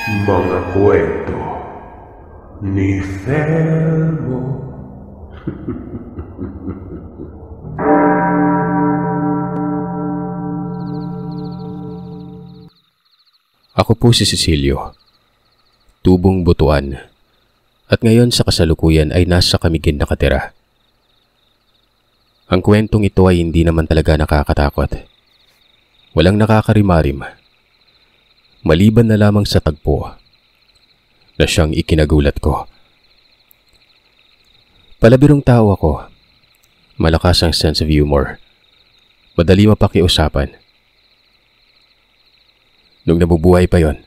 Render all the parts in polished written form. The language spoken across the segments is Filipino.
Mga kwento ni Thelmo. Ako po si Cecilio, tubong Butuan, at ngayon sa kasalukuyan ay nasa Camiguin nakatira. Ang kwentong ito ay hindi naman talaga nakakatakot. Walang nakakarimarim. Maliban na lamang sa tagpo na siyang ikinagulat ko. Palabirong tao ako. Malakas ang sense of humor. Madali mapakiusapan. Nung nabubuhay pa yon,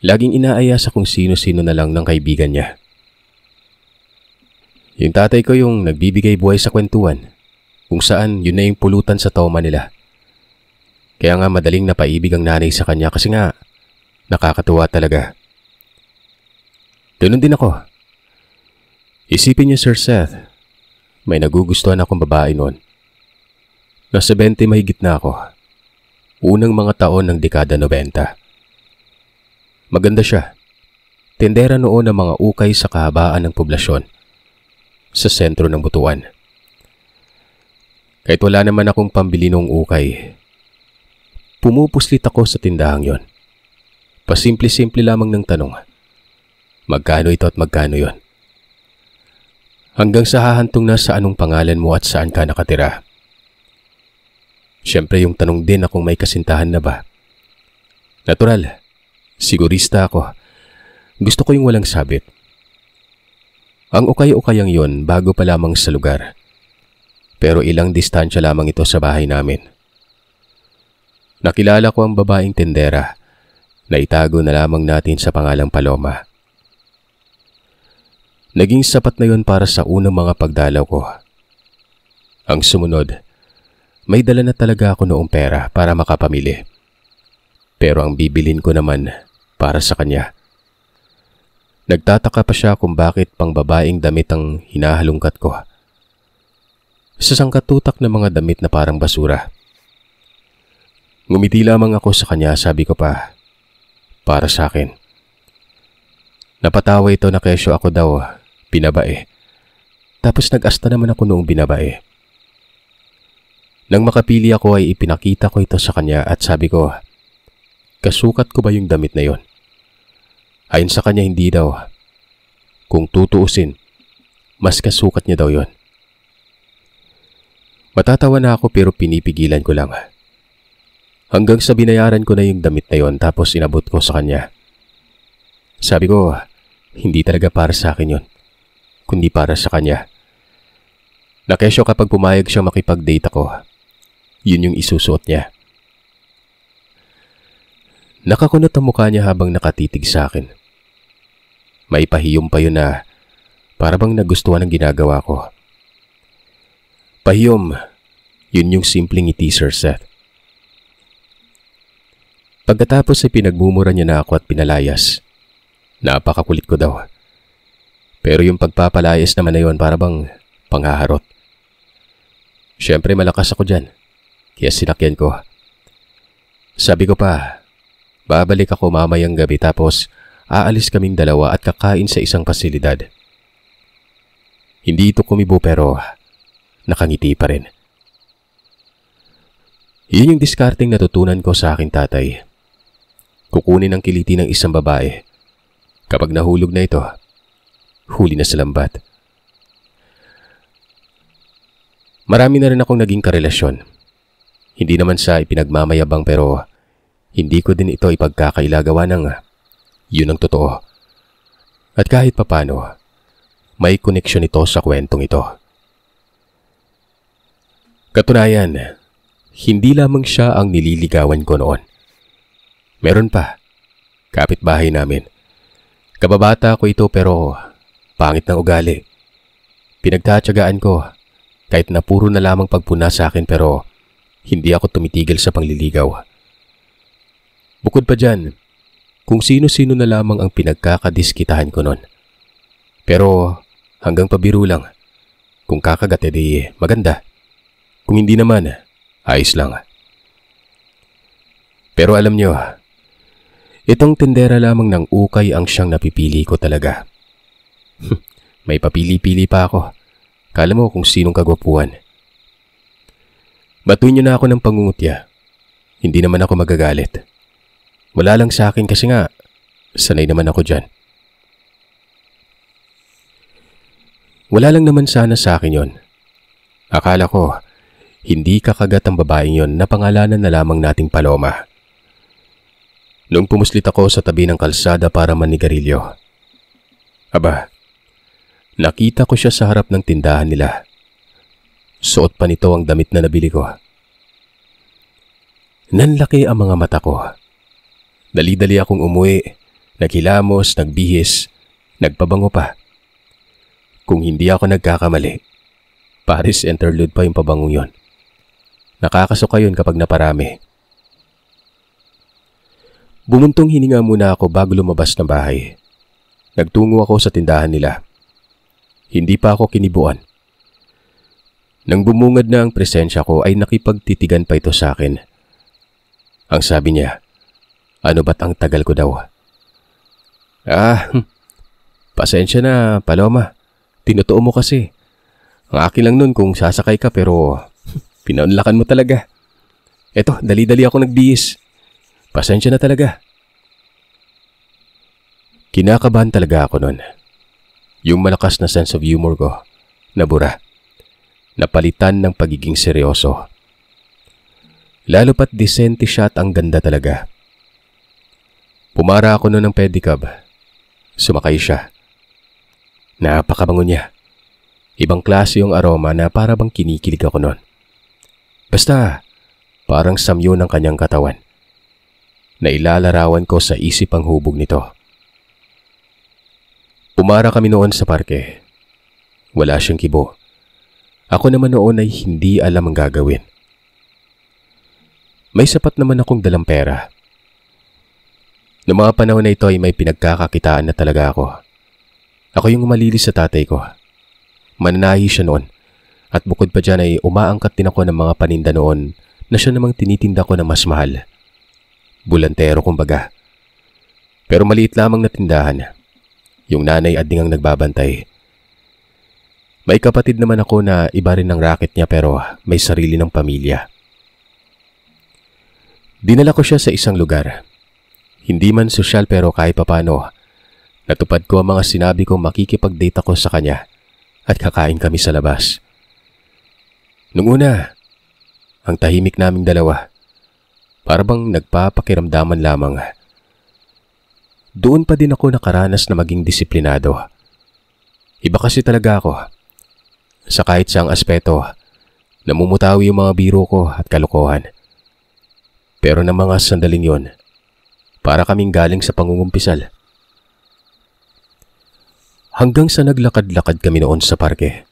laging inaaya sa kung sino-sino na lang ng kaibigan niya. Yung tatay ko yung nagbibigay buhay sa kwentuhan, kung saan yun na yung pulutan sa toma nila. Kaya nga madaling napaibig ang nanay sa kanya kasi nga nakakatuwa talaga. Ganun din ako. Isipin niyo, Sir Seth, may nagugustuhan akong babae noon. Nasa 20 mahigit na ako. Unang mga taon ng dekada 90. Maganda siya. Tendera noon ng mga ukay sa kahabaan ng poblasyon. Sa sentro ng Butuan. Kahit wala naman akong pambili ng ukay, pumupuslit ako sa tindahang yon. Pasimple-simple lamang ng tanong. Magkano ito at magkano yon? Hanggang sa hahantong na sa anong pangalan mo at saan ka nakatira. Siyempre yung tanong din akong may kasintahan na ba. Natural, sigurista ako. Gusto ko yung walang sabit. Ang ukay-ukayang yon bago pa lamang sa lugar. Pero ilang distansya lamang ito sa bahay namin. Nakilala ko ang babaeng tendera na itago na lamang natin sa pangalang Paloma. Naging sapat na yon para sa unang mga pagdalaw ko. Ang sumunod, may dala na talaga ako noong pera para makapamili. Pero ang bibilin ko naman para sa kanya. Nagtataka pa siya kung bakit pang babaeng damit ang hinahalungkat ko. Sa sangkatutak na mga damit na parang basura. Ngumiti lamang ako sa kanya, sabi ko pa, para sa akin. Napatawa ito na kesyo ako daw binabae. Tapos nag-asta naman ako noong binabae. Nang makapili ako ay ipinakita ko ito sa kanya at sabi ko, kasukat ko ba yung damit na yon? Ayon sa kanya hindi daw. Kung tutuusin, mas kasukat niya daw yon. Matatawa na ako pero pinipigilan ko lang. Hanggang sa binayaran ko na yung damit na yon tapos inabot ko sa kanya. Sabi ko, hindi talaga para sa akin yon, kundi para sa kanya. Nakesyo kapag pumayag siyang makipag-date ako, yun yung isusuot niya. Nakakunot ang mukha niya habang nakatitig sa akin. May pahiyom pa yun na para bang nagustuhan ang ginagawa ko. Pahiyom, yun yung simpleng ngiti, Sir Seth. Pagkatapos ay pinagmumura niya na ako at pinalayas. Napakakulit ko daw. Pero yung pagpapalayas naman na yun para bang panghaharot. Siyempre malakas ako dyan. Kaya sinakyan ko. Sabi ko pa, babalik ako mamayang gabi tapos aalis kaming dalawa at kakain sa isang pasilidad. Hindi ito kumibo pero nakangiti pa rin. Yun yung diskarteng natutunan ko sa aking tatay. Kukunin ang kiliti ng isang babae. Kapag nahulog na ito, huli na sa lambat. Marami na rin akong naging karelasyon. Hindi naman sa ipinagmamayabang pero hindi ko din ito ipagkakailagawa ng yun ang totoo. At kahit papano, may koneksyon ito sa kwentong ito. Katunayan, hindi lamang siya ang nililigawan ko noon. Meron pa, kapitbahay namin. Kababata ko ito pero pangit ng ugali. Pinagtatyagaan ko kahit na puro na lamang pagpuna sa akin pero hindi ako tumitigil sa pangliligaw. Bukod pa dyan, kung sino-sino na lamang ang pinagkakadiskitahan ko noon. Pero hanggang pabiro lang. Kung kakagat edi maganda. Kung hindi naman, ayos lang. Pero alam nyo, Itong tindera lamang ng ukay ang siyang napipili ko talaga. May papili-pili pa ako. Kala mo kung sinong kagwapuhan. Batuin niyo na ako ng pangungutya. Hindi naman ako magagalit. Wala lang sa akin kasi nga, sanay naman ako dyan. Wala lang naman sana sa akin yon. Akala ko, hindi kakagat ang babaeng yon na pangalanan na lamang nating Paloma. Noong pumuslit ako sa tabi ng kalsada para manigarilyo. Aba, nakita ko siya sa harap ng tindahan nila. Suot pa nito ang damit na nabili ko. Nanlaki ang mga mata ko. Dali-dali akong umuwi, naghilamos, nagbihis, nagpabango pa. Kung hindi ako nagkakamali, Paris interlude pa yung pabangong yon. Nakakasuka yun kapag naparami. Bumuntong hininga muna ako bago lumabas ng bahay. Nagtungo ako sa tindahan nila. Hindi pa ako kinibuan. Nang bumungad na ang presensya ko ay nakipagtitigan pa ito sa akin. Ang sabi niya, ano ba't ang tagal ko daw? Pasensya na, Paloma. Tinutuo mo kasi. Ang akin lang nun kung sasakay ka pero pinaunlakan mo talaga. Eto, dali-dali ako nagbihis. Pasensya na talaga. Kinakabahan talaga ako nun. Yung malakas na sense of humor ko, nabura. Napalitan ng pagiging seryoso. Lalo pat disente siya at ang ganda talaga. Pumara ako nun ng pedicab. Sumakay siya. Napakabango niya. Ibang klase yung aroma na para bang kinikilig ako nun. Basta, parang samyo ng kanyang katawan. Nailalarawan ko sa isip ang hubog nito. Pumara kami noon sa parke. Wala siyang kibo. Ako naman noon ay hindi alam ang gagawin. May sapat naman akong dalang pera. Noong mga panahon na ito ay may pinagkakakitaan na talaga ako. Ako yung umalilis sa tatay ko. Mananahi siya noon. At bukod pa dyan ay umaangkat din ako ng mga paninda noon na siya namang tinitinda ko na mas mahal. Bulantero kumbaga. Pero maliit lamang na tindahan. Yung nanay ading ang nagbabantay. May kapatid naman ako na iba rin ng racket niya pero may sarili ng pamilya. Dinala ko siya sa isang lugar. Hindi man sosyal pero kahit papano, natupad ko ang mga sinabi kong makikipag-date ako sa kanya at kakain kami sa labas. Nung una, ang tahimik naming dalawa. Para bang nagpapakiramdaman lamang. Doon pa din ako nakaranas na maging disiplinado. Iba kasi talaga ako. Sa kahit saang aspeto, namumutawi yung mga biro ko at kalokohan. Pero ng mga sandaling yon, para kaming galing sa pangungumpisal. Hanggang sa naglakad-lakad kami noon sa parke.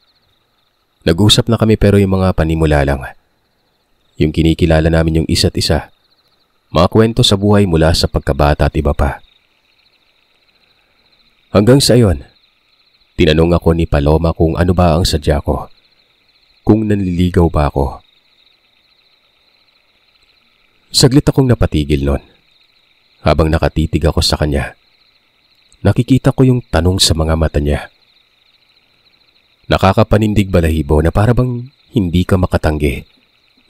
Nag-usap na kami pero yung mga panimula lang. Yung kinikilala namin yung isa't isa. Mga kwento sa buhay mula sa pagkabata at iba pa. Hanggang sa iyon, tinanong ako ni Paloma kung ano ba ang sadya ko. Kung nanliligaw ba ako. Saglit akong napatigil nun. Habang nakatitig ako sa kanya, nakikita ko yung tanong sa mga mata niya. Nakakapanindig balahibo na para bang hindi ka makatanggi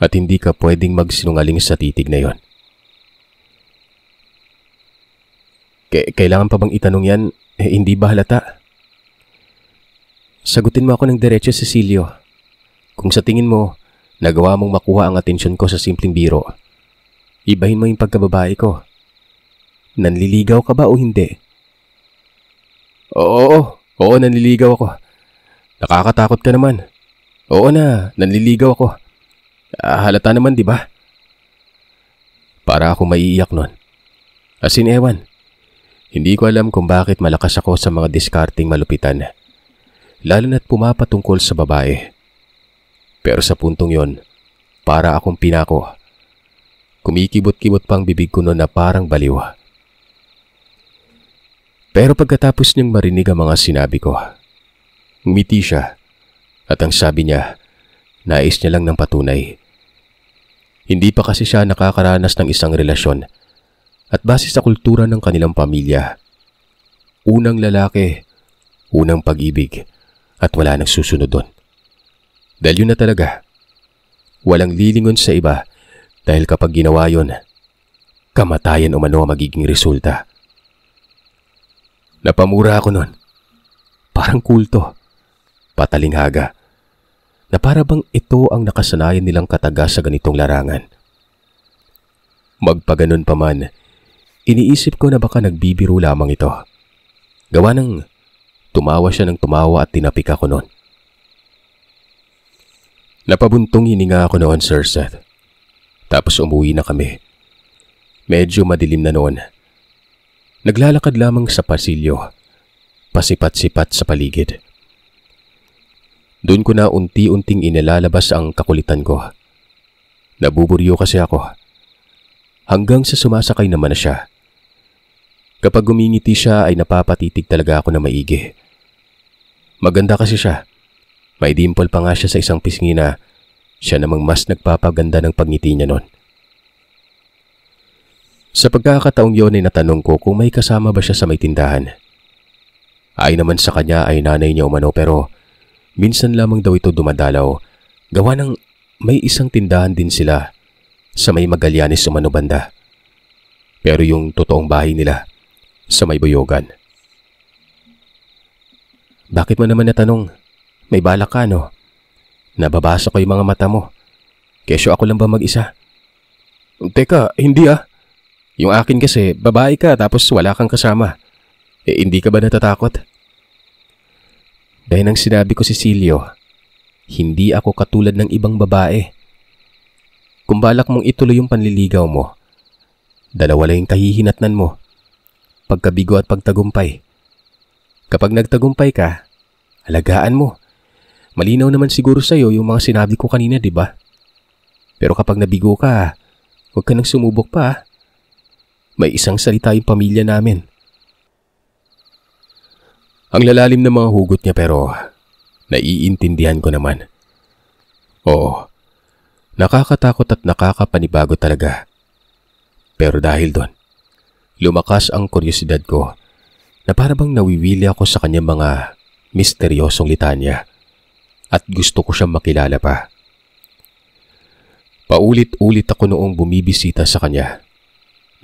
at hindi ka pwedeng magsinungaling sa titig na yon. Kailangan pa bang itanong yan? Hindi ba halata? Sagutin mo ako ng diretso, Cecilio. Kung sa tingin mo, nagawa mong makuha ang atensyon ko sa simpleng biro, ibahin mo yung pagkababae ko. Nanliligaw ka ba o hindi? Oo, nanliligaw ako. Nakakatakot ka naman. Oo na, nanliligaw ako. Halata naman, di ba? Para ako maiiyak nun. As in, ewan. Hindi ko alam kung bakit malakas ako sa mga diskarting malupitan. Lalo na't pumapatungkol sa babae. Pero sa puntong yon, para akong pinako. Kumikibot-kibot pang bibig ko noon na parang baliw. Pero pagkatapos niyang marinig ang mga sinabi ko, ngumiti siya at ang sabi niya, nais niya lang ng patunay. Hindi pa kasi siya nakakaranas ng isang relasyon At base sa kultura ng kanilang pamilya, unang lalaki, unang pag-ibig, at wala nang susunod doon. Dahil yun na talaga. Walang lilingon sa iba dahil kapag ginawa yun, kamatayan umano ang magiging resulta. Napamura ako nun. Parang kulto. Patalinghaga. Na para bang ito ang nakasanayan nilang kataga sa ganitong larangan. Magpaganon pa man, iniisip ko na baka nagbibiro lamang ito. Gawa ng tumawa siya ng tumawa at tinapik ako noon. Napabuntong hininga ako noon, Sir Seth. Tapos umuwi na kami. Medyo madilim na noon. Naglalakad lamang sa pasilyo, pasipat-sipat sa paligid. Doon ko na unti-unting inilalabas ang kakulitan ko. Nabuburyo kasi ako. Hanggang sa sumasakay naman na siya. Kapag gumingiti siya ay napapatitig talaga ako na maigi. Maganda kasi siya. May dimple pa nga siya sa isang pisngi na siya namang mas nagpapaganda ng pagngiti niya noon. Sa pagkakataong yun ay natanong ko kung may kasama ba siya sa may tindahan. Ay naman sa kanya ay nanay niya umano pero minsan lamang daw ito dumadalaw gawa ng may isang tindahan din sila sa may Magallanes umano banda. Pero yung totoong bahay nila sa may Boyogan. Bakit mo naman natanong? May balak ka, no? Nababasa ko yung mga mata mo. Kesyo ako lang ba mag-isa? Teka, hindi ah. Yung akin kasi, babae ka tapos wala kang kasama. Hindi ka ba natatakot? Dahil nang sinabi ko si Cecilio, hindi ako katulad ng ibang babae. Kung balak mong ituloy yung panliligaw mo, dalawa lang yung kahihinatnan mo. Pagkabigo at pagtagumpay. Kapag nagtagumpay ka, alagaan mo. Malinaw naman siguro sa'yo yung mga sinabi ko kanina, di ba? Pero kapag nabigo ka, huwag ka nang sumubok pa. May isang salita yung pamilya namin. Ang lalalim ng mga hugot niya pero naiintindihan ko naman. Oo, nakakatakot at nakakapanibago talaga. Pero dahil doon, lumakas ang kuryosidad ko na parabang nawiwili ako sa kanyang mga misteryosong litanya at gusto ko siyang makilala pa. Paulit-ulit ako noong bumibisita sa kanya.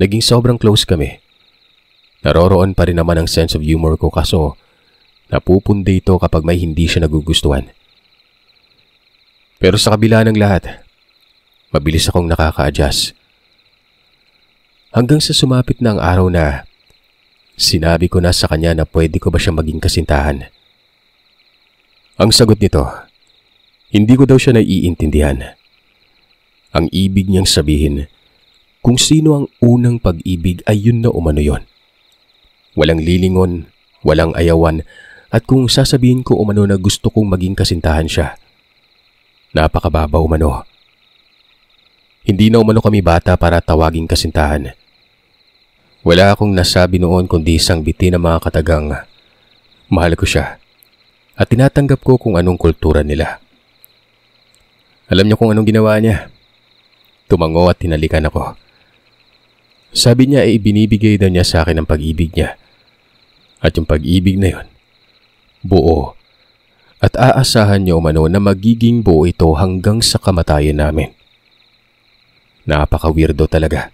Naging sobrang close kami. Naroroon pa rin naman ang sense of humor ko kaso napupundi ito kapag may hindi siya nagugustuhan. Pero sa kabila ng lahat, mabilis akong nakaka-adjust. Hanggang sa sumapit na ang araw na sinabi ko na sa kanya na pwede ko ba siya maging kasintahan. Ang sagot nito, hindi ko daw siya naiintindihan. Ang ibig niyang sabihin, kung sino ang unang pag-ibig ay yun na umano yon. Walang lilingon, walang ayawan, at kung sasabihin ko umano na gusto kong maging kasintahan siya, napakababaw umano. Hindi na umano kami bata para tawaging kasintahan. Wala akong nasabi noon kundi isang biti ng mga katagang mahal ko siya. At tinatanggap ko kung anong kultura nila. Alam niyo kung anong ginawa niya? Tumango at hinalikan ako. Sabi niya ay ibinibigay daw niya sa akin ang pag-ibig niya. At yung pag-ibig na yun, buo. At aasahan niya umano na magiging buo ito hanggang sa kamatayan namin. Napaka-weirdo talaga.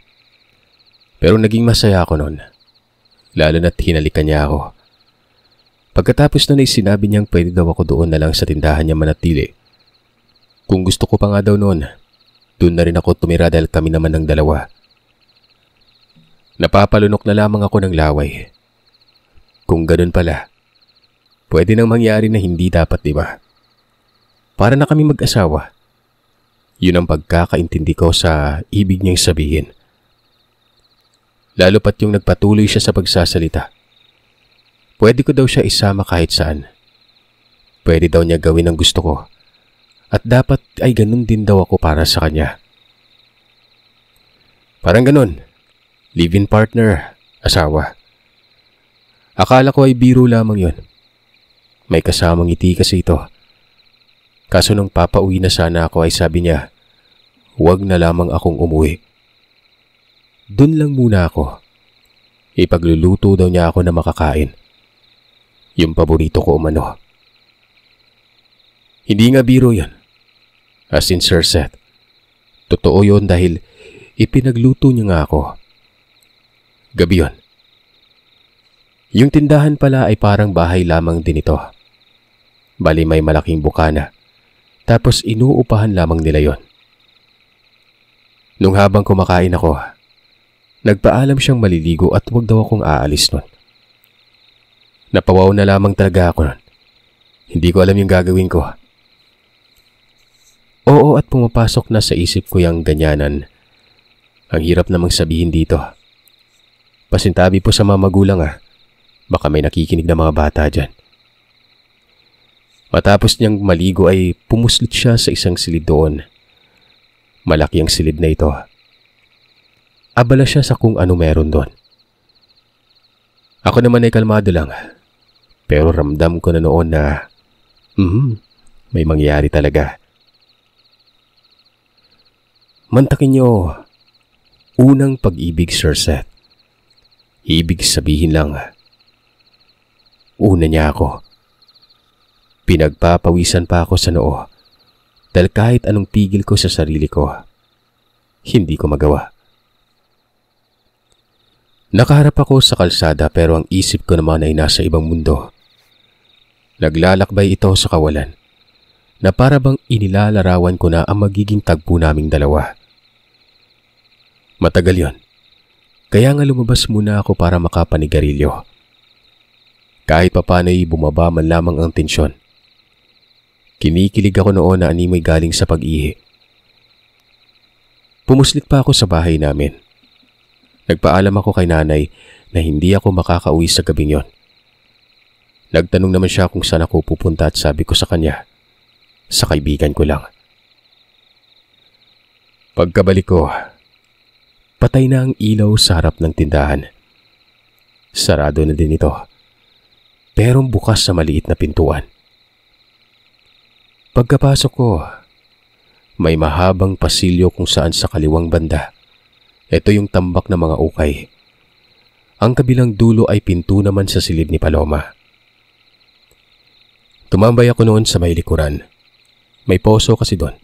Pero naging masaya ako noon. Lalo na't hinalikan niya ako. Pagkatapos nun ay sinabi niyang pwede daw ako doon na lang sa tindahan niya manatili. Kung gusto ko pa nga daw noon, doon na rin ako tumira dahil kami naman ng dalawa. Napapalunok na lamang ako ng laway. Kung ganun pala, pwede nang mangyari na hindi dapat, di ba? Para na kami mag-asawa. Yun ang pagkakaintindi ko sa ibig niyang sabihin. Lalo pat yung nagpatuloy siya sa pagsasalita. Pwede ko daw siya isama kahit saan. Pwede daw niya gawin ang gusto ko. At dapat ay ganun din daw ako para sa kanya. Parang ganun. Live-in partner, asawa. Akala ko ay biro lamang yun. May kasamang ngiti kasi ito. Kaso nung papauwi na sana ako ay sabi niya, huwag na lamang akong umuwi. Doon lang muna ako. Ipagluluto daw niya ako na makakain. Yung paborito ko umano. Hindi nga biro yan. As in Sir Seth, totoo yun dahil ipinagluto niya nga ako. Gabi yun. Yung tindahan pala ay parang bahay lamang din ito. Bali may malaking bukana. Tapos inuupahan lamang nila yon. Nung habang kumakain ako, nagpaalam siyang maliligo at wag daw akong aalis nun. Napawaw na lamang talaga ako nun. Hindi ko alam yung gagawin ko. Oo, at pumapasok na sa isip ko yung ganyanan. Ang hirap namang sabihin dito. Pasintabi po sa mga magulang Baka may nakikinig na mga bata dyan. Matapos niyang maligo ay pumuslit siya sa isang silid doon. Malaki ang silid na ito. Abala siya sa kung ano meron doon. Ako naman ay kalmado lang. Pero ramdam ko na noon na may mangyayari talaga. Mantakin niyo, unang pag-ibig, Sir Seth. Ibig sabihin lang, una niya ako. Pinagpapawisan pa ako sa noo dahil kahit anong pigil ko sa sarili ko, hindi ko magawa. Nakaharap ako sa kalsada pero ang isip ko naman ay nasa ibang mundo. Naglalakbay ito sa kawalan na para bang inilalarawan ko na ang magiging tagpo naming dalawa. Matagal yon. Kaya nga lumabas muna ako para makapanigarilyo. Kahit papano'y bumaba man lamang ang tensyon. Kinikilig ako noon na animoy galing sa pag-ihi. Pumuslit pa ako sa bahay namin. Nagpaalam ako kay nanay na hindi ako makakauwi sa gabing yon. Nagtanong naman siya kung saan ako pupunta at sabi ko sa kanya, sa kaibigan ko lang. Pagkabalik ko, patay na ang ilaw sa harap ng tindahan. Sarado na din ito. Pero bukas sa maliit na pintuan. Pagkapasok ko, may mahabang pasilyo kung saan sa kaliwang banda. Ito yung tambak ng mga ukay. Ang kabilang dulo ay pinto naman sa silid ni Paloma. Tumambay ako noon sa may likuran. May poso kasi doon.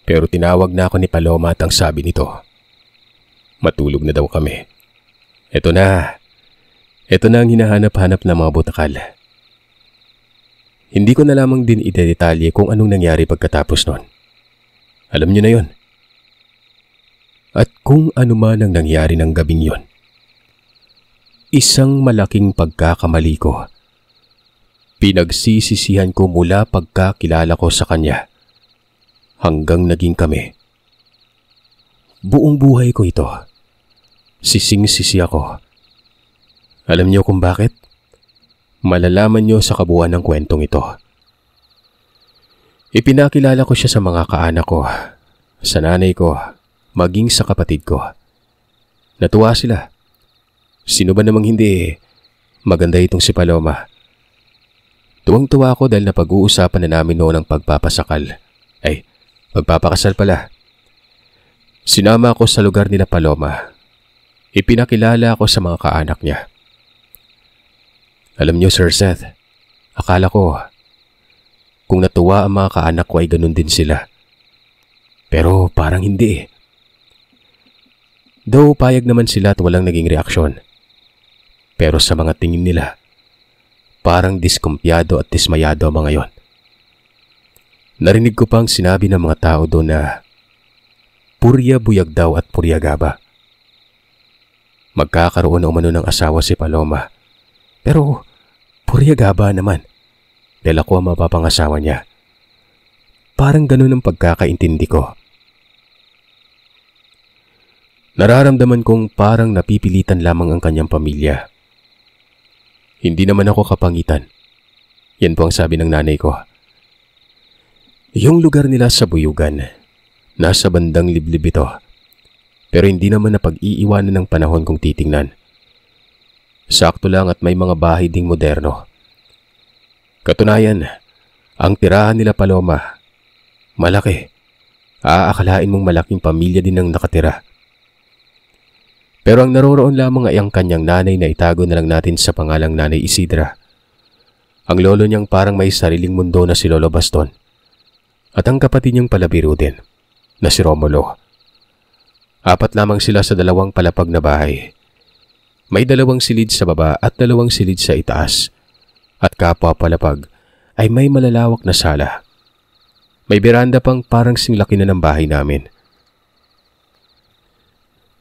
Pero tinawag na ako ni Paloma at ang sabi nito, matulog na daw kami. Ito na ang hinahanap-hanap ng mga butakal. Hindi ko na lamang din idedetalye kung anong nangyari pagkatapos nun. Alam niyo na yon. At kung ano man ang nangyari ng gabing yon. Isang malaking pagkakamali ko. Pinagsisisihan ko mula pagkakilala ko sa kanya hanggang naging kami. Buong buhay ko ito. Sising-sisi ako. Alam niyo kung bakit? Malalaman niyo sa kabuuan ng kwentong ito. Ipinakilala ko siya sa mga kaanak ko, sa nanay ko, maging sa kapatid ko. Natuwa sila. Sino ba namang hindi maganda itong si Paloma? Tuwang-tuwa ako dahil napag-uusapan na namin noon ang pagpapasakal. Ay, pagpapakasal pala. Sinama ako sa lugar nila Paloma. Ipinakilala ako sa mga kaanak niya. Alam niyo, Sir Seth, akala ko kung natuwa ang mga kaanak ko ay ganun din sila. Pero parang hindi. Though payag naman sila at walang naging reaksyon. Pero sa mga tingin nila, parang diskumpiyado at dismayado ang mga yon. Narinig ko pang sinabi ng mga tao doon na purya buyag daw at purya gaba. Magkakaroon na umano ng asawa si Paloma. Pero purya gaba naman dahil ako ang mapapangasawa niya. Parang ganun ang pagkakaintindi ko. Nararamdaman kong parang napipilitan lamang ang kanyang pamilya. Hindi naman ako kapangitan. Yan po ang sabi ng nanay ko. Yung lugar nila sa Buyugan, nasa bandang liblib ito. Pero hindi naman napag-iiwanan ng panahon kung titingnan. Sakto lang at may mga bahay ding moderno. Katunayan, ang tirahan nila Paloma, malaki. Aakalain mong malaking pamilya din ang nakatira. Pero ang naroroon lamang ay ang kanyang nanay na itago na lang natin sa pangalang Nanay Isidra. Ang lolo niyang parang may sariling mundo na si Lolo Baston. At ang kapatid niyang palabiro din, na si Romulo. 4 lamang sila sa 2 palapag na bahay. May 2 silid sa baba at 2 silid sa itaas. At kapwa palapag ay may malalawak na sala. May beranda pang parang singlaki na ng bahay namin.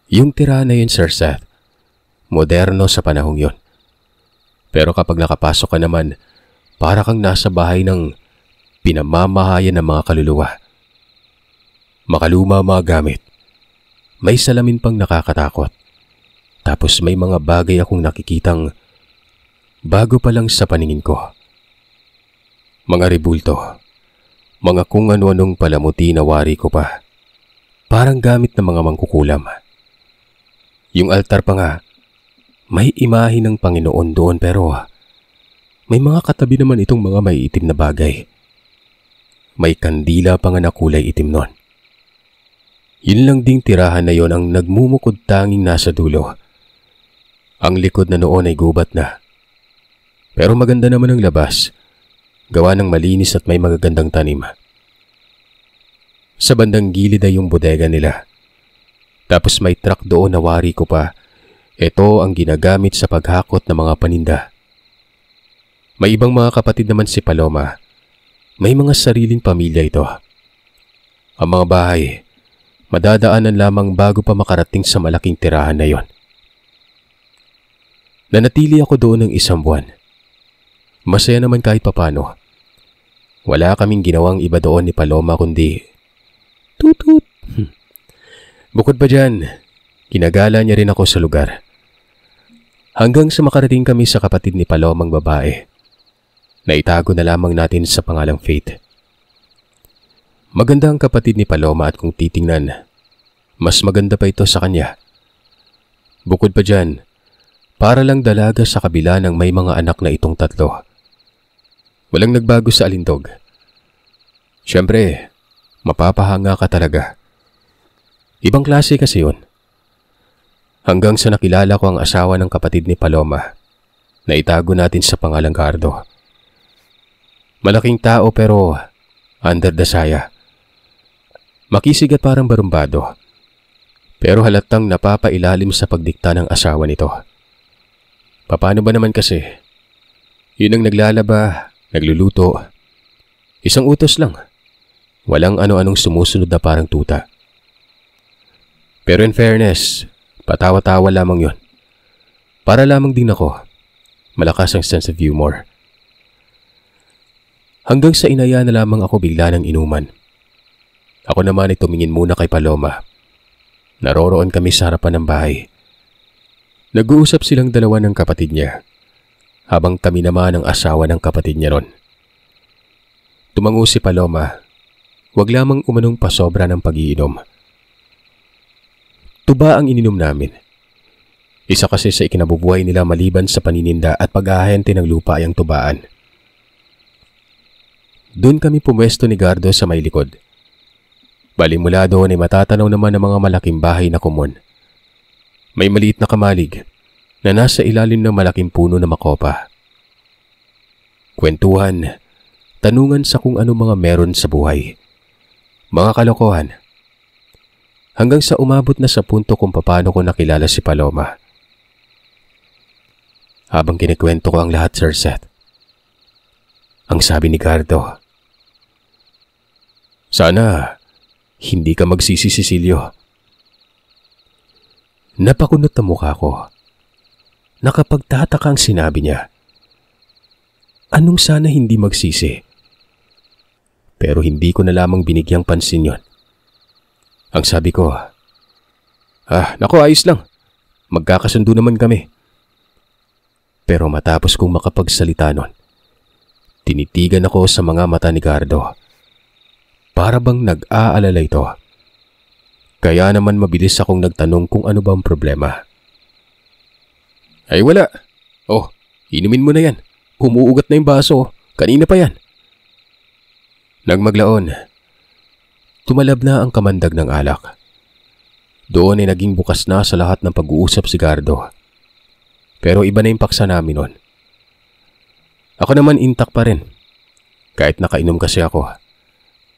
Yung tirahan na yun, Sir Seth, moderno sa panahong yun. Pero kapag nakapasok ka naman, para kang nasa bahay ng pinamamahayan ng mga kaluluwa. Makaluma mga gamit. May salamin pang nakakatakot. Tapos may mga bagay akong nakikitang bago pa lang sa paningin ko. Mga rebulto. Mga kung ano-anong palamuti na wari ko pa. Parang gamit ng mga mangkukulam. Yung altar pa nga, may imahe ng Panginoon doon pero may mga katabi naman itong mga may itim na bagay. May kandila pa nga na kulay itim nun. Yun lang ding tirahan na yon ang nagmumukod tanging nasa dulo. Ang likod na noon ay gubat na. Pero maganda naman ang labas. Gawa ng malinis at may magagandang tanim. Sa bandang gilid ay yung bodega nila. Tapos may truck doon na wari ko pa. Ito ang ginagamit sa paghakot ng mga paninda. May ibang mga kapatid naman si Paloma. May mga sariling pamilya ito. Ang mga bahay, madadaanan lamang bago pa makarating sa malaking tirahan na yon. Nanatili ako doon ng 1 buwan. Masaya naman kahit papano. Wala kaming ginawang iba doon ni Paloma kundi tutut. Bukod pa dyan, kinagala niya rin ako sa lugar. Hanggang sa makarating kami sa kapatid ni Palomang babae. Naitago na lamang natin sa pangalang Faith. Maganda ang kapatid ni Paloma at kung titingnan, mas maganda pa ito sa kanya. Bukod pa dyan, para lang dalaga sa kabila ng may mga anak na itong 3. Walang nagbago sa alindog. Siyempre, mapapahanga ka talaga. Ibang klase kasi yun. Hanggang sa nakilala ko ang asawa ng kapatid ni Paloma, na itago natin sa pangalang Gardo. Malaking tao pero under the saya. Makisig at parang barumbado. Pero halatang napapailalim sa pagdikta ng asawa nito. Paano ba naman kasi? Yun ang naglalaba, nagluluto. Isang utos lang. Walang ano-anong sumusunod na parang tuta. Pero in fairness, patawa-tawa lamang yun. Para lamang din ako. Malakas ang sense of humor. Hanggang sa inaya na lamang ako bigla ng inuman. Ako naman ay tumingin muna kay Paloma. Naroroon kami sa harapan ng bahay. Nag-uusap silang 2 ng kapatid niya, habang kami naman ang asawa ng kapatid niya ron. Tumango si Paloma, wag lamang umanong pasobra ng pag-iinom. Tuba ang ininom namin. Isa kasi sa ikinabubuhay nila maliban sa panininda at pag-ahente ng lupa ay ang tubaan. Doon kami pumwesto ni Gardo sa may likod. Bali mula doon ay matatanaw naman ang mga malaking bahay na kumon. May maliit na kamalig na nasa ilalim ng malaking puno na makopa. Kwentuhan, tanungan sa kung ano mga meron sa buhay. Mga kalokohan. Hanggang sa umabot na sa punto kung paano ko nakilala si Paloma. Habang kinikwento ko ang lahat, Sir Seth, ang sabi ni Gardo, sana hindi ka magsisi, Cecilio. Napakunot na mukha ko. Nakapagtataka ang sinabi niya. Anong sana hindi magsisi? Pero hindi ko na lamang binigyang pansin yon. Ang sabi ko, naku, ayos lang. Magkakasundo naman kami. Pero matapos kong makapagsalita nun, tinitigan ako sa mga mata ni Gardo. Para bang nag-aalala ito. Kaya naman mabilis akong nagtanong kung ano ba ang problema. Ay wala. Oh, inumin mo na yan. Umuugat na yung baso. Kanina pa yan. Nang maglaon, tumalab na ang kamandag ng alak. Doon ay naging bukas na sa lahat ng pag-uusap si Gardo. Pero iba na yung paksa namin noon. Ako naman intak pa rin. Kahit nakainom kasi ako,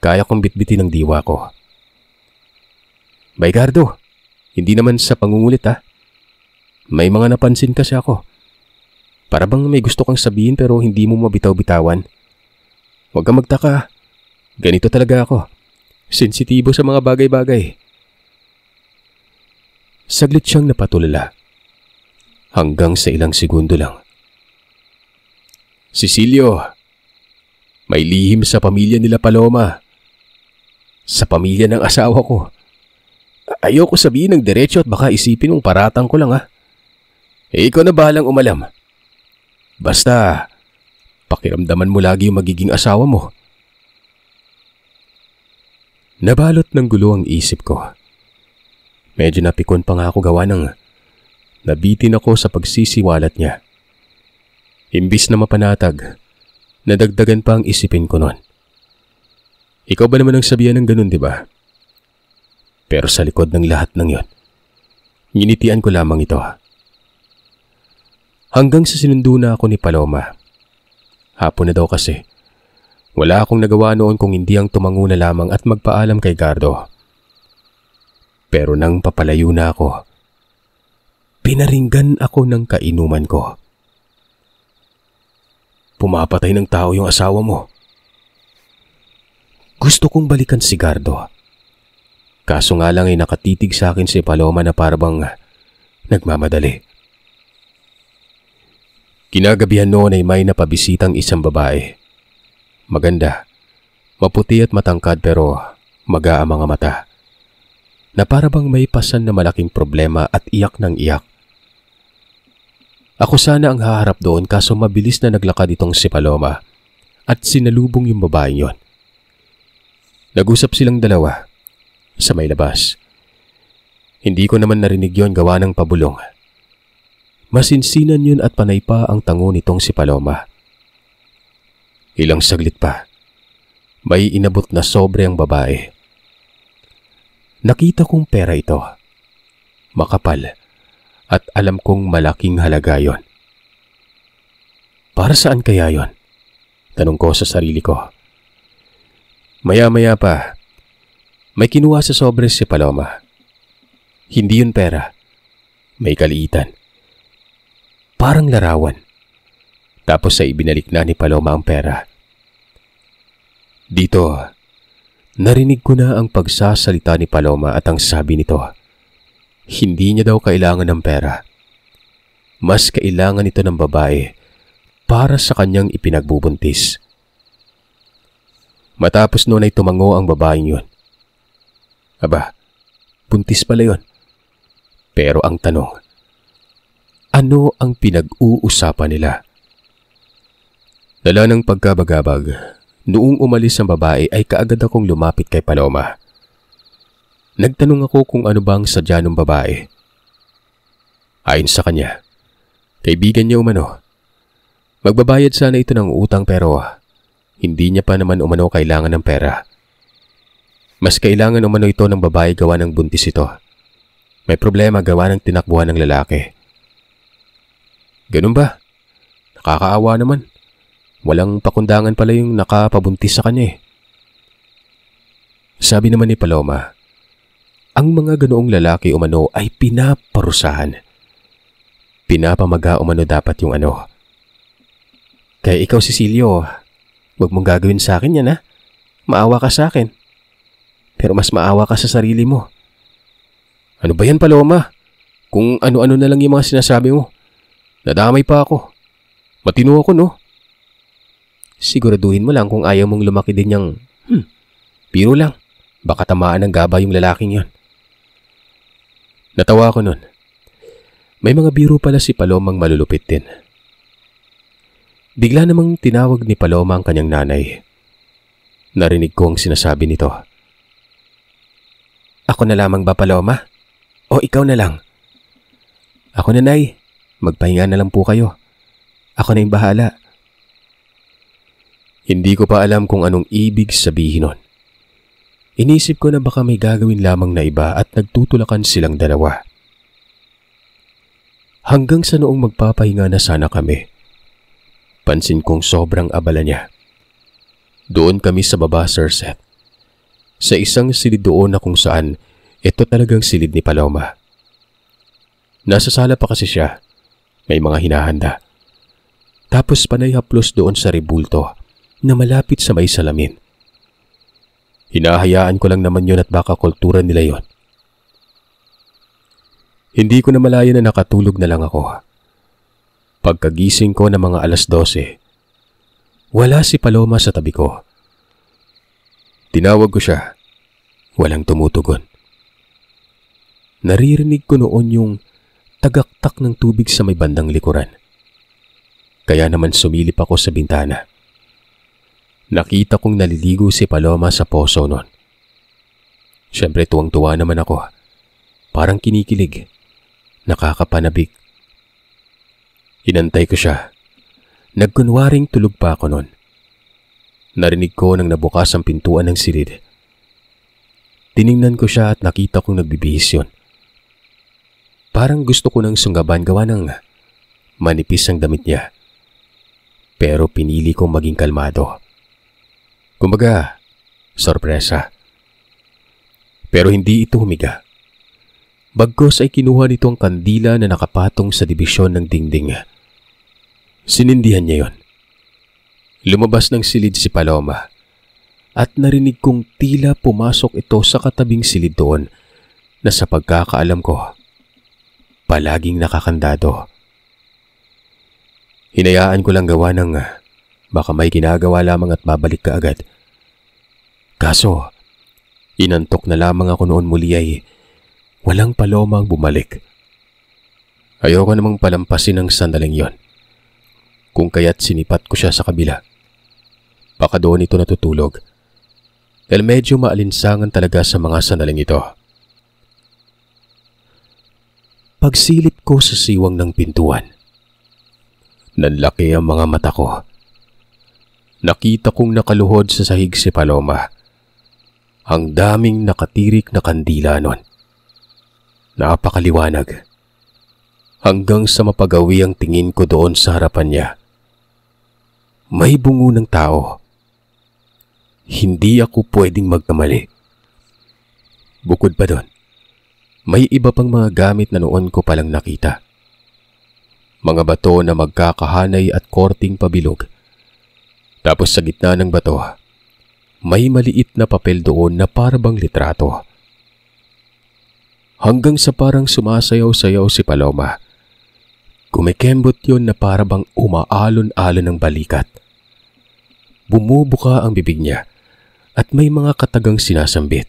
kaya kong bitbitin ng diwa ko. Bay Gardo, hindi naman sa pangungulit ha. May mga napansin kasi ako. Para bang may gusto kang sabihin pero hindi mo mabitaw-bitawan. Huwag kang magtaka. Ganito talaga ako. Sensitibo sa mga bagay-bagay. Saglit siyang napatulala. Hanggang sa ilang segundo lang. Cecilio, may lihim sa pamilya nila Paloma. Sa pamilya ng asawa ko. Ayoko sabihin ng diretso at baka isipin mong paratang ko lang ha. Ikaw na bahalang umalam. Basta, pakiramdaman mo lagi yung magiging asawa mo. Nabalot ng gulo ang isip ko. Medyo napikon pa nga ako gawa ng nabitin ako sa pagsisiwalat niya. Imbis na mapanatag, nadagdagan pa ang isipin ko noon. Ikaw ba naman ang sabihan ng ganun, di ba? Pero sa likod ng lahat ng yon, nginitian ko lamang ito. Hanggang sa sinundo na ako ni Paloma. Hapon na daw kasi. Wala akong nagawa noon kung hindi ang tumango na lamang at magpaalam kay Gardo. Pero nang papalayo na ako, pinaringgan ako ng kainuman ko. Pumapatay ng tao yung asawa mo. Gusto kong balikan si Gardo. Kaso nga lang ay nakatitig sa akin si Paloma na parabang nagmamadali. Kinagabihan noon ay may napabisitang isang babae. Maganda, maputi at matangkad pero maga ang mga mata. Na parabang may pasan na malaking problema at iyak ng iyak. Ako sana ang haharap doon kaso mabilis na naglakad itong si Paloma at sinalubong yung babaeng yon. Nag-usap silang dalawa sa may labas. Hindi ko naman narinig yon gawa ng pabulong. Masinsinan yun at panay pa ang tango nitong si Paloma. Ilang saglit pa, may inabot na sobre ang babae. Nakita kong pera ito. Makapal at alam kong malaking halaga yon. Para saan kaya yon? Tanong ko sa sarili ko. Maya-maya pa, may kinuha sa sobre si Paloma. Hindi yun pera. May kaliitan. Parang larawan. Tapos ay ibinalik na ni Paloma ang pera. Dito, narinig ko na ang pagsasalita ni Paloma at ang sabi nito, hindi niya daw kailangan ng pera. Mas kailangan ito ng babae para sa kanyang ipinagbubuntis. Matapos noon ay tumango ang babaeng yun. Aba, buntis pala yun. Pero ang tanong, ano ang pinag-uusapan nila? Dala ng pagkabagabag, noong umalis ang babae ay kaagad akong lumapit kay Paloma. Nagtanong ako kung ano bang sadya ng babae. Ayon sa kanya, kaibigan niya umano. Magbabayad sana ito ng utang pero hindi niya pa naman umano kailangan ng pera. Mas kailangan umano ito ng babae gawa ng buntis ito. May problema gawa ng tinakbuhan ng lalaki. Ganun ba? Nakakaawa naman. Walang pakundangan pala yung nakapabuntis sa kanya eh. Sabi naman ni Paloma, ang mga ganoong lalaki umano ay pinaparusahan. Pinapamaga umano dapat yung ano. Kaya ikaw Cecilio, huwag mong gagawin sa akin yan ha. Maawa ka sa akin. Pero mas maawa ka sa sarili mo. Ano ba yan Paloma? Kung ano-ano na lang yung mga sinasabi mo. Nadamay pa ako. Matino ako no? Siguraduhin mo lang kung ayaw mong lumaki din yung biro lang. Baka tamaan ng gaba yung lalaking yon. Natawa ako nun. May mga biro pala si Palomang malulupit din. Bigla namang tinawag ni Paloma ang kanyang nanay. Narinig ko ang sinasabi nito. Ako na lamang ba Paloma? O ikaw na lang? Ako na nay. Magpahinga na lang po kayo. Ako na yung bahala. Hindi ko pa alam kung anong ibig sabihin nun. Inisip ko na baka may gagawin lamang na iba at nagtutulakan silang dalawa. Hanggang sa noong magpapahinga na sana kami, pansin kong sobrang abala niya. Doon kami sa baba, Sir Seth. Sa isang silid doon na kung saan ito talagang silid ni Paloma. Nasa sala pa kasi siya. May mga hinahanda. Tapos panay haplos doon sa rebulto na malapit sa may salamin. Hinahayaan ko lang naman yun at baka kultura nila yon. Hindi ko na malaya na nakatulog na lang ako. Pagkagising ko na mga 12:00, wala si Paloma sa tabi ko. Tinawag ko siya. Walang tumutugon. Naririnig ko noon yung tagaktak ng tubig sa may bandang likuran. Kaya naman sumilip ako sa bintana. Nakita kong naliligo si Paloma sa poso noon. Siyempre tuwang-tuwa naman ako. Parang kinikilig. Nakakapanabik. Inantay ko siya. Nagkunwaring tulog pa ako noon. Narinig ko nang nabukas ang pintuan ng silid. Tiningnan ko siya at nakita kong nagbibihis yun. Parang gusto ko nang sunggaban gawa ng manipis ang damit niya. Pero pinili kong maging kalmado. Kumbaga, sorpresa. Pero hindi ito humiga. Bagkos ay kinuha nito ang kandila na nakapatong sa dibisyon ng dingding. Sinindihan niya yon. Lumabas ng silid si Paloma at narinig kong tila pumasok ito sa katabing silid doon na sa pagkakaalam ko, palaging nakakandado. Hinayaan ko lang gawa ng baka may ginagawa lamang at babalik ka agad. Kaso, inantok na lamang ako noon muli ay walang Paloma ang bumalik. Ayoko namang palampasin ang sandaling yon. Kung kaya't sinipat ko siya sa kabila. Baka doon ito natutulog. Dahil medyo maalinsangan talaga sa mga sandaling ito. Pagsilip ko sa siwang ng pintuan, nanlaki ang mga mata ko. Nakita kong nakaluhod sa sahig si Paloma. Ang daming nakatirik na kandila nun. Napakaliwanag. Hanggang sa mapagawi ang tingin ko doon sa harapan niya. May bungo ng tao. Hindi ako pwedeng magkamali. Bukod pa doon, may iba pang mga gamit na noon ko palang nakita. Mga bato na magkakahanay at korting pabilog. Tapos sa gitna ng bato, may maliit na papel doon na parabang litrato. Hanggang sa parang sumasayaw-sayaw si Paloma. Kumikembot yun na parabang umaalon-alon ng balikat. Bumubuka ang bibig niya at may mga katagang sinasambit.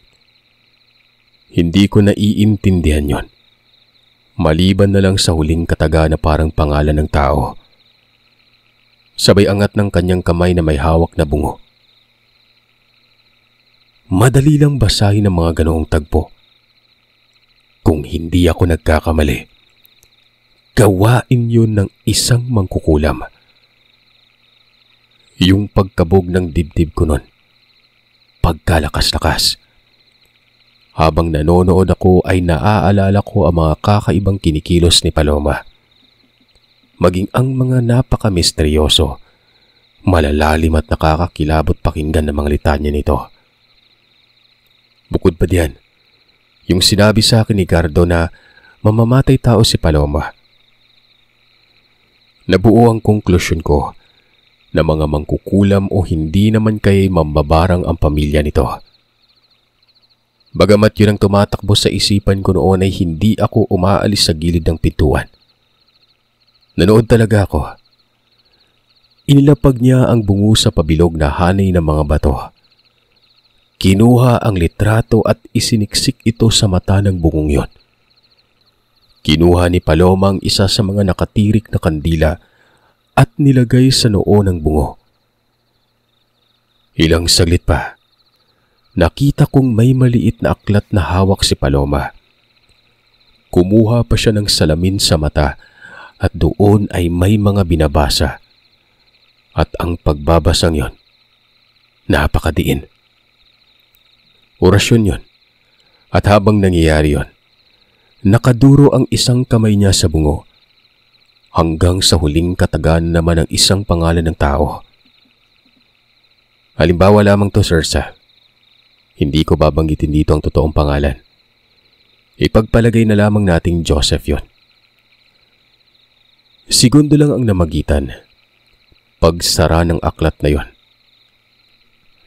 Hindi ko naiintindihan yon. Maliban na lang sa huling kataga na parang pangalan ng tao. Sabay angat ng kanyang kamay na may hawak na bungo. Madali lang basahin ang mga ganoong tagpo. Kung hindi ako nagkakamali, gawain yun ng isang mangkukulam. Yung pagkabog ng dibdib ko nun, pagkalakas-lakas. Habang nanonood ako ay naaalala ko ang mga kakaibang kinikilos ni Paloma. Maging ang mga napaka-misteryoso, malalalim at nakakakilabot pakinggan ng mga litanya nito. Bukod pa diyan, yung sinabi sa akin ni Gardo na mamamatay tao si Paloma. Nabuo ang konklusyon ko na mga mangkukulam o hindi naman kay mambabarang ang pamilya nito. Bagamat yun ang tumatakbo sa isipan ko noon ay hindi ako umaalis sa gilid ng pintuan. Nanood talaga ako. Inilapag niya ang bungo sa pabilog na hanay ng mga bato. Kinuha ang litrato at isiniksik ito sa mata ng bungong yon. Kinuha ni Paloma ang isa sa mga nakatirik na kandila at nilagay sa noo ng bungo. Ilang saglit pa, nakita kong may maliit na aklat na hawak si Paloma. Kumuha pa siya ng salamin sa mata at doon ay may mga binabasa. At ang pagbabasang yon, napakadiin. Orasyon yon. At habang nangyayari yon, nakaduro ang isang kamay niya sa bungo hanggang sa huling katagan naman ng isang pangalan ng tao. Halimbawa lamang to, Sirsa. Hindi ko babanggitin dito ang totoong pangalan. Ipagpalagay na lamang nating Joseph yon. Segundo lang ang namagitan. Pagsara ng aklat na yon,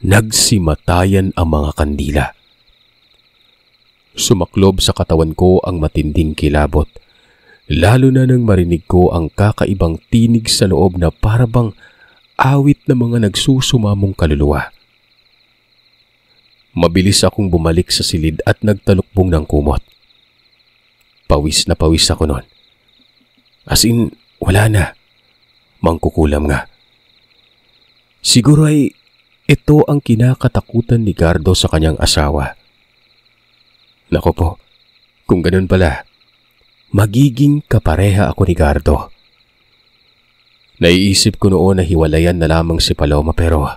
nagsimatayan ang mga kandila. Sumaklob sa katawan ko ang matinding kilabot, lalo na nang marinig ko ang kakaibang tinig sa loob na parabang awit ng mga nagsusumamong kaluluwa. Mabilis akong bumalik sa silid at nagtalukbong ng kumot. Pawis na pawis ako noon. As in, wala na. Mangkukulam nga. Siguro ay ito ang kinakatakutan ni Gardo sa kanyang asawa. Nako po, kung ganun pala, magiging kapareha ako ni Gardo. Naiisip ko noon na hiwalayan na lamang si Paloma pero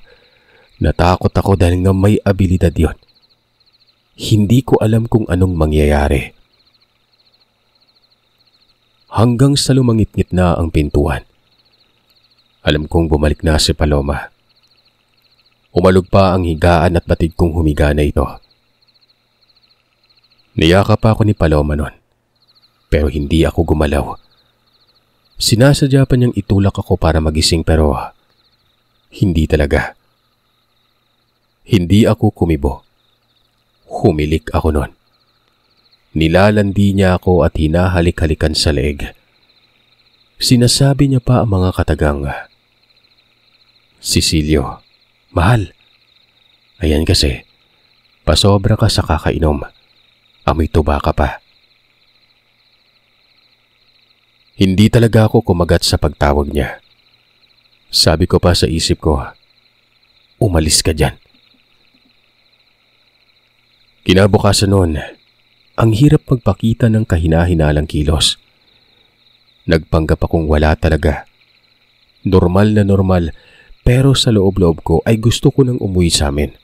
natakot ako dahil nga may abilidad yon. Hindi ko alam kung anong mangyayari. Hanggang sa lumangit-ngit na ang pintuan. Alam kong bumalik na si Paloma. Umalog pa ang higaan at batig kong humiga na ito. Niyakap pa ako ni Paloma noon, pero hindi ako gumalaw. Sinasadya pa niyang itulak ako para magising pero hindi talaga. Hindi ako kumibo. Humilik ako noon. Nilalandi niya ako at hinahalik-halikan sa leeg. Sinasabi niya pa ang mga katagang, Cecilio, mahal. Ayan kasi, pasobra ka sa kakainom. Amoy tuba ka pa. Hindi talaga ako kumagat sa pagtawag niya. Sabi ko pa sa isip ko, umalis ka dyan. Kinabukasan noon, ang hirap magpakita ng kahina-hinalang kilos. Nagpanggap akong wala talaga. Normal na normal, pero sa loob-loob ko ay gusto ko nang umuwi sa amin.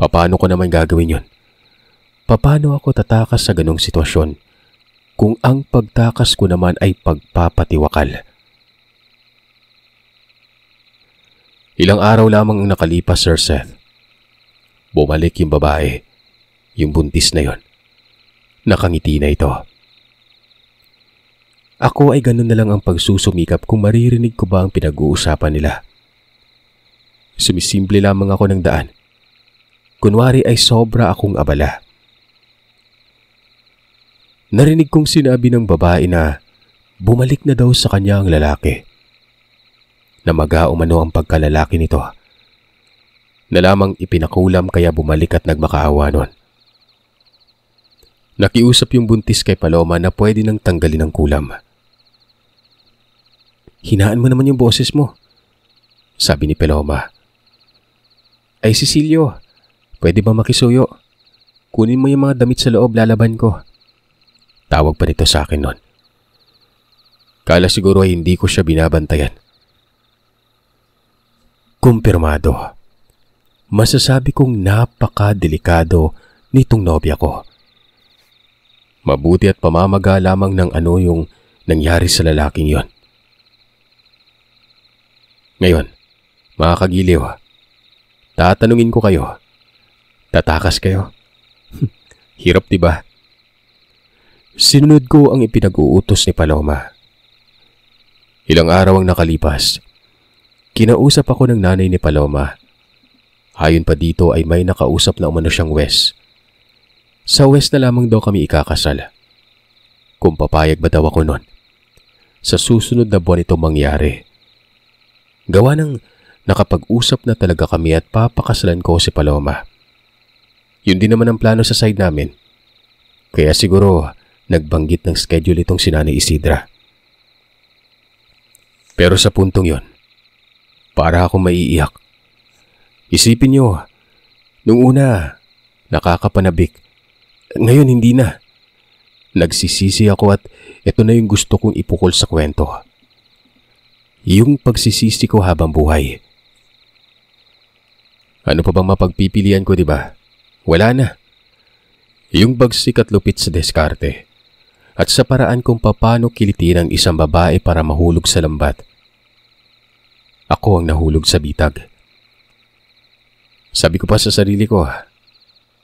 Paano ko naman gagawin yon? Paano ako tatakas sa ganong sitwasyon kung ang pagtakas ko naman ay pagpapatiwakal? Ilang araw lamang ang nakalipas, Sir Seth. Bumalik yung babae, yung buntis na yon. Nakangiti na ito. Ako ay ganun na lang ang pagsusumikap kung maririnig ko ba ang pinag-uusapan nila. Sumisimple lamang ako ng daan. Kunwari ay sobra akong abala. Narinig kong sinabi ng babae na bumalik na daw sa kanya ang lalaki. Na mag-aumano ang pagkalalaki nito. Na lamang ipinakulam kaya bumalik at nagmakaawa nun. Nakiusap yung buntis kay Paloma na pwede nang tanggalin ang kulam. Hinaan mo naman yung boses mo, sabi ni Paloma. Ay Cecilio, pwede ba makisuyo? Kunin mo yung mga damit sa loob, lalaban ko. Tawag pa nito sa akin nun. Kala siguro ay hindi ko siya binabantayan. Kumpirmado. Masasabi kong napakadelikado nitong nobya ko. Mabuti at pamamaga lamang ng ano yung nangyari sa lalaking yon. Ngayon, mga kagiliw, tatanungin ko kayo. Tatakas kayo? Hirap diba? Sinunod ko ang ipinag-uutos ni Paloma. Ilang araw ang nakalipas. Kinausap ako ng nanay ni Paloma. Ayon pa dito ay may nakausap na umano siyang Wes. Sa Wes na lamang daw kami ikakasal. Kung papayag ba daw ako nun. Sa susunod na buwan ito mangyari. Gawa ng nakapag-usap na talaga kami at papakasalan ko si Paloma. Yun din naman ang plano sa side namin. Kaya siguro nagbanggit ng schedule itong si Nanay Isidra. Pero sa puntong yon, para akong maiiyak. Isipin nyo, nung una, nakakapanabik. Ngayon hindi na. Nagsisisi ako at ito na yung gusto kong ipukol sa kwento. Yung pagsisisi ko habang buhay. Ano pa bang mapagpipilian ko, diba? Wala na. Yung bagsik at lupit sa diskarte at sa paraan kung paano kilitin ang isang babae para mahulog sa lambat. Ako ang nahulog sa bitag. Sabi ko pa sa sarili ko,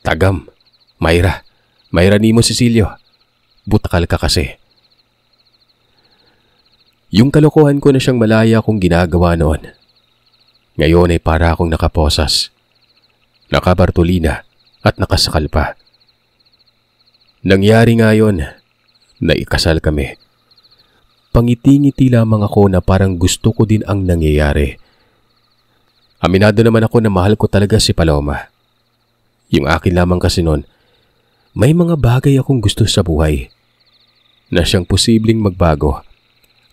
tagam, Mayra Nimo Cecilio, butakal ka kasi. Yung kalokohan ko na siyang malaya kong ginagawa noon. Ngayon ay para akong nakaposas, nakabartolina at nakasakal pa. Nangyari nga yun, naikasal kami. Pangiti-ngiti lamang ako na parang gusto ko din ang nangyayari. Aminado naman ako na mahal ko talaga si Paloma. Yung akin lamang kasi noon, may mga bagay akong gusto sa buhay na siyang posibleng magbago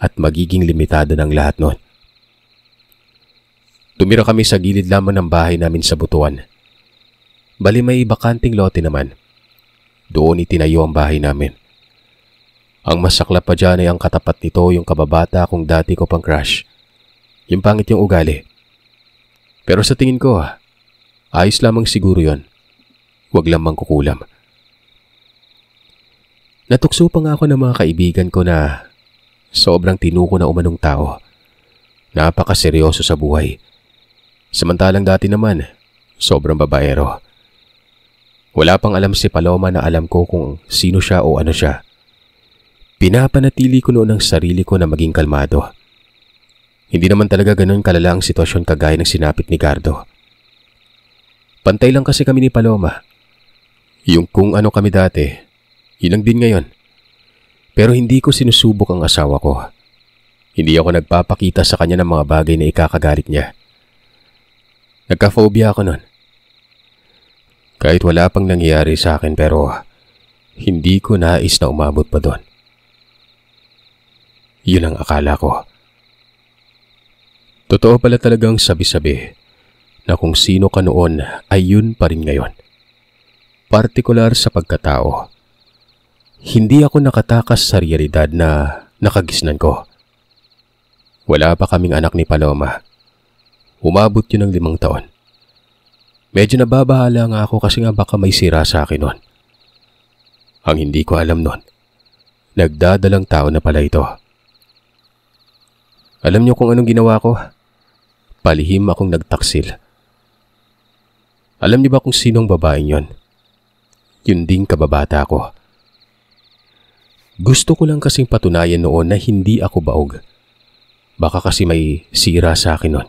at magiging limitado ng lahat noon. Tumira kami sa gilid lamang ng bahay namin sa Butuan. Bali may bakanting lote naman. Doon itinayo ang bahay namin. Ang masaklap pa dyan ay ang katapat nito yung kababata kung dati ko pang crush. Yung pangit yung ugali. Pero sa tingin ko, ayos lamang siguro yon. Huwag lamang kukulam. Natukso pa nga ako ng mga kaibigan ko na sobrang tinuko na umanong tao. Napakaseryoso sa buhay. Samantalang dati naman, sobrang babaero. Wala pang alam si Paloma na alam ko kung sino siya o ano siya. Pinapanatili ko noon ang sarili ko na maging kalmado. Hindi naman talaga ganun kalala ang sitwasyon kagaya ng sinapit ni Gardo. Pantay lang kasi kami ni Paloma. Yung kung ano kami dati, yun lang din ngayon. Pero hindi ko sinusubok ang asawa ko. Hindi ako nagpapakita sa kanya ng mga bagay na ikakagalit niya. Nagka-phobia ako nun. Kahit wala pang nangyayari sa akin pero hindi ko nais na umabot pa doon. Yun ang akala ko. Totoo pala talagang sabi-sabi na kung sino ka noon ay yun pa rin ngayon. Partikular sa pagkatao. Hindi ako nakatakas sa realidad na nakagisnan ko. Wala pa kaming anak ni Paloma. Umabot yun ng 5 taon. Medyo nababahala nga ako kasi nga baka may sira sa akin nun. Ang hindi ko alam nun, nagdadalang tao na pala ito. Alam niyo kung anong ginawa ko? Palihim akong nagtaksil. Alam niyo ba kung sinong babaeng yon? Yun ding kababata ko. Gusto ko lang kasing patunayan noon na hindi ako baog. Baka kasi may sira sa akin nun.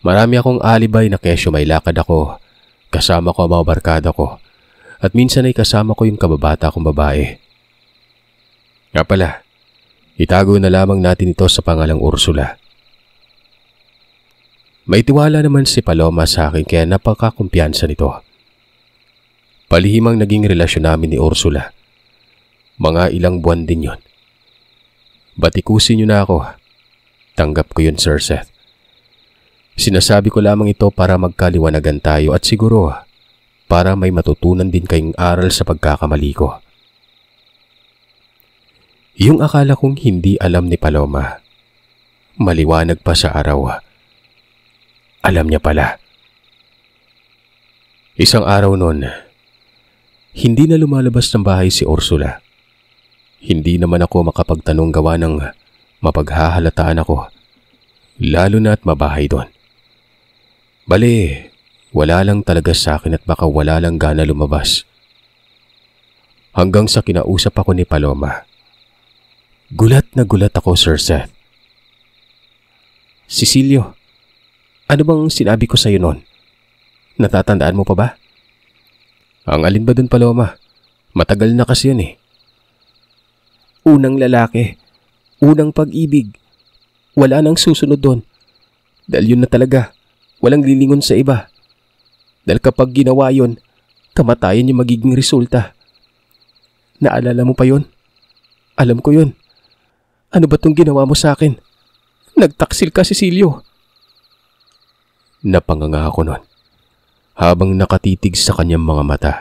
Marami akong alibay na kesyo may lakad ako, kasama ko ang mga barkada ko, at minsan ay kasama ko yung kababata kong babae. Nga pala, itago na lamang natin ito sa pangalang Ursula. May tiwala naman si Paloma sa akin kaya napakakumpiyansa nito. Palihimang naging relasyon namin ni Ursula. Mga ilang buwan din yon. Batikusin niyo na ako. Tanggap ko yun, Sir Seth. Sinasabi ko lamang ito para magkaliwanagan tayo at siguro para may matutunan din kayong aral sa pagkakamali ko. Yung akala kong hindi alam ni Paloma, maliwanag pa sa araw. Alam niya pala. Isang araw noon, hindi na lumalabas ng bahay si Ursula. Hindi naman ako makapagtanong gawa ng mapaghahalataan ako, lalo na at mabahay doon. Bali, wala lang talaga sa akin at baka wala lang gana lumabas. Hanggang sa kinausap ako ni Paloma. Gulat na gulat ako, Sir Seth. Cecilio, ano bang sinabi ko sa iyo noon? Natatandaan mo pa ba? Ang alin ba dun, Paloma? Matagal na kasi yun eh. Unang lalaki, unang pag-ibig. Wala nang susunod doon. Dahil yun na talaga. Walang lilingon sa iba. Dahil kapag ginawa yun, kamatayan yung magiging resulta. Naalala mo pa yun? Alam ko yun. Ano ba tong ginawa mo sa akin? Nagtaksil ka, Cecilio. Napanganga ako nun, habang nakatitig sa kanyang mga mata.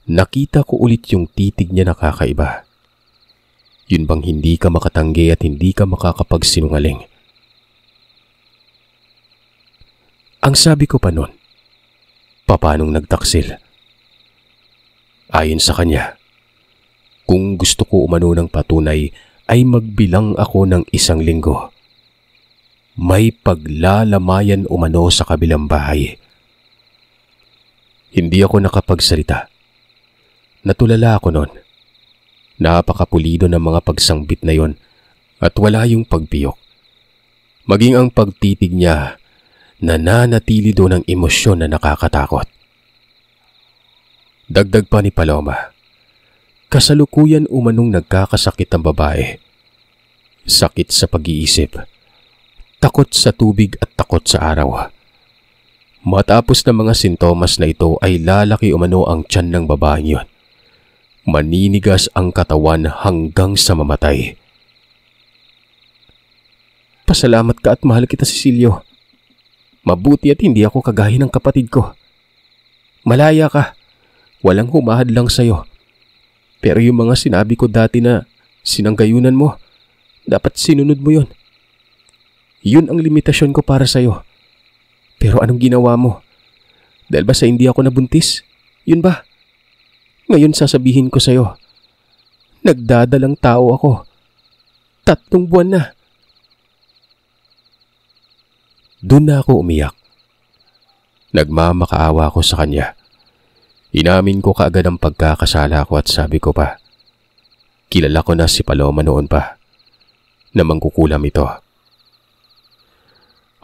Nakita ko ulit yung titig niya na kakaiba. Yun bang hindi ka makatanggi at hindi ka makakapagsinungaling? Ang sabi ko pa nun, Papanong nagtaksil? Ayon sa kanya, kung gusto ko umano ng patunay ay magbilang ako ng 1 linggo. May paglalamayan umano sa kabilang bahay. Hindi ako nakapagsalita. Natulala ako noon. Napakapulido ng mga pagsangbit na yon at wala yung pagpiyok. Maging ang pagtitig niya, nananatili doon ng emosyon na nakakatakot. Dagdag pa ni Paloma, kasalukuyan umanong nagkakasakit ang babae. Sakit sa pag-iisip, takot sa tubig at takot sa araw. Matapos ng mga sintomas na ito ay lalaki umano ang tiyan ng babaeng yon. Maninigas ang katawan hanggang sa mamatay. Pasalamat ka at mahal kita, Cecilio. Mabuti at hindi ako kagaya ng kapatid ko. Malaya ka. Walang humahad lang sa'yo. Pero yung mga sinabi ko dati na sinanggayunan mo, dapat sinunod mo yon. Yun ang limitasyon ko para sa'yo. Pero anong ginawa mo? Dahil ba sa hindi ako nabuntis? Yun ba? Ngayon sasabihin ko sa'yo, nagdadalang tao ako. 3 buwan na. Doon na ako umiyak. Nagmamakaawa ako sa kanya. Inamin ko kaagad ang pagkakasala ko at sabi ko pa, kilala ko na si Paloma noon pa, na mangkukulam ito.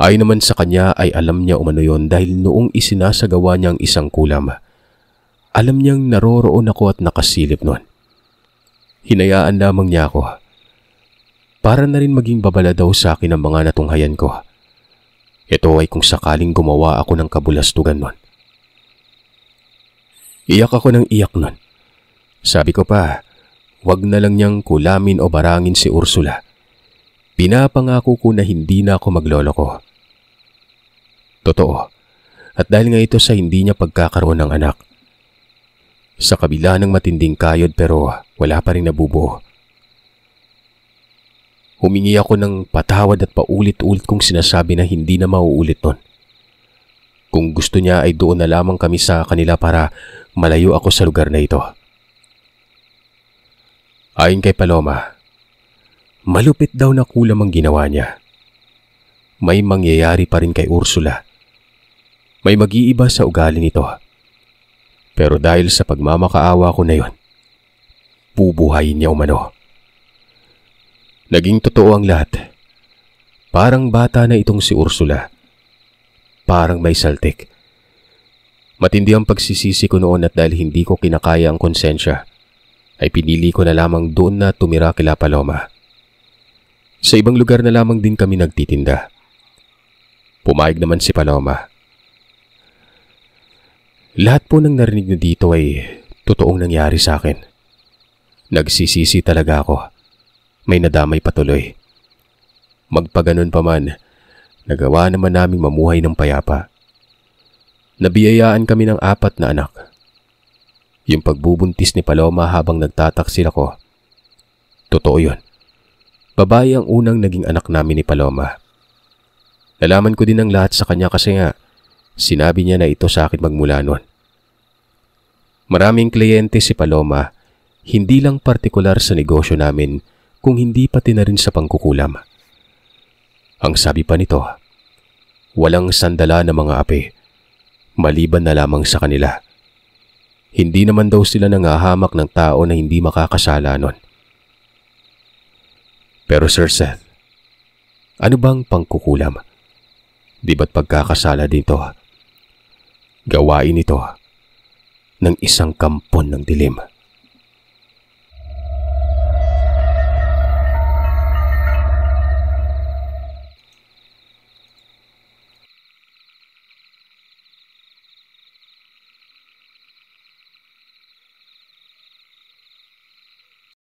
Ay naman sa kanya ay alam niya umano yon dahil noong isinasagawa niyang isang kulam, alam niyang naroroon ako at nakasilip noon. Hinayaan lamang niya ako. Para na rin maging babala daw sa akin ang mga natunghayan ko. Ito ay kung sakaling gumawa ako ng kabulastugan noon. Iyak ako ng iyak noon. Sabi ko pa, wag na lang niyang kulamin o barangin si Ursula. Pinapangako ko na hindi na ako magloloko. Totoo. At dahil nga ito sa hindi niya pagkakaroon ng anak. Sa kabila ng matinding kayod pero wala pa rin nabubuo. Humingi ako ng patawad at paulit-ulit kong sinasabi na hindi na mauulit nun. Kung gusto niya ay doon na lamang kami sa kanila para malayo ako sa lugar na ito. Ayon kay Paloma, malupit daw na kulam ang ginawa niya. May mangyayari pa rin kay Ursula. May mag-iiba sa ugali nito. Pero dahil sa pagmamakaawa ko na yon, bubuhayin niya umano. Naging totoo ang lahat. Parang bata na itong si Ursula. Parang may saltik. Matindi ang pagsisisi ko noon at dahil hindi ko kinakaya ang konsensya, ay pinili ko na lamang doon na tumira kila Paloma. Sa ibang lugar na lamang din kami nagtitinda. Pumayag naman si Paloma. Lahat po ng narinig niyo dito ay totoong nangyari sa akin. Nagsisisi talaga ako. May nadamay patuloy. Magpaganon pa man, nagawa naman naming mamuhay ng payapa. Nabiyayaan kami ng 4 na anak. Yung pagbubuntis ni Paloma habang nagtataksil ako, totoo yun. Babae ang unang naging anak namin ni Paloma. Nalaman ko din ang lahat sa kanya kasi nga, sinabi niya na ito sa akin magmula noon. Maraming kliyente si Paloma, hindi lang partikular sa negosyo namin, kung hindi pati na rin sa pangkukulam. Ang sabi pa nito, walang sandala na mga api, maliban na lamang sa kanila. Hindi naman daw sila nangahamak ng tao na hindi makakasala nun. Pero Sir Seth, ano bang pangkukulam? Di ba't pagkakasala dito? Gawain ito ng isang kampon ng dilim.